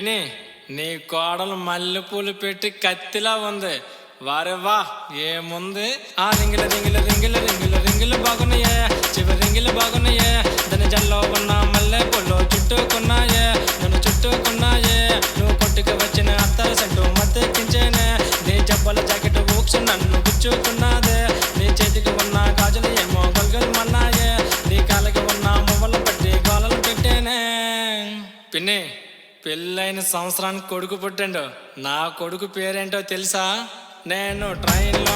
పిన్ని, నీ కోడలు మల్లెపూలు పెట్టి కత్తిలా ఉంది. వారెవ్వా ఏముంది? ఆ రింగిల రింగిల రింగిల రింగిల రింగిలు బాగున్నాయే, చివరి రింగిలు బాగున్నాయే. దాని జల్లో ఉన్న మల్లెపూలు చుట్టుకున్నాయే, నన్ను చుట్టుకున్నాయే. నువ్వు కొట్టుకు వచ్చిన అత్తర సెంటు మత్తెక్కించేనే. నీ జబ్బల జాకెట్ ఊక్సు నన్ను గుచ్చుకున్నాదే. నీ చేతికి ఉన్న గాజులు ఏమో గొల్గొల్మన్నాయే. నీ కాళ్ళకి ఉన్న మువ్వలు పట్టి గోలలు పెట్టేనే. పిన్ని, పెళ్ళైన సంవత్సరానికి కొడుకు పుట్టిండు. నా కొడుకు పేరేంటో తెలుసా? నేను ట్రైన్లో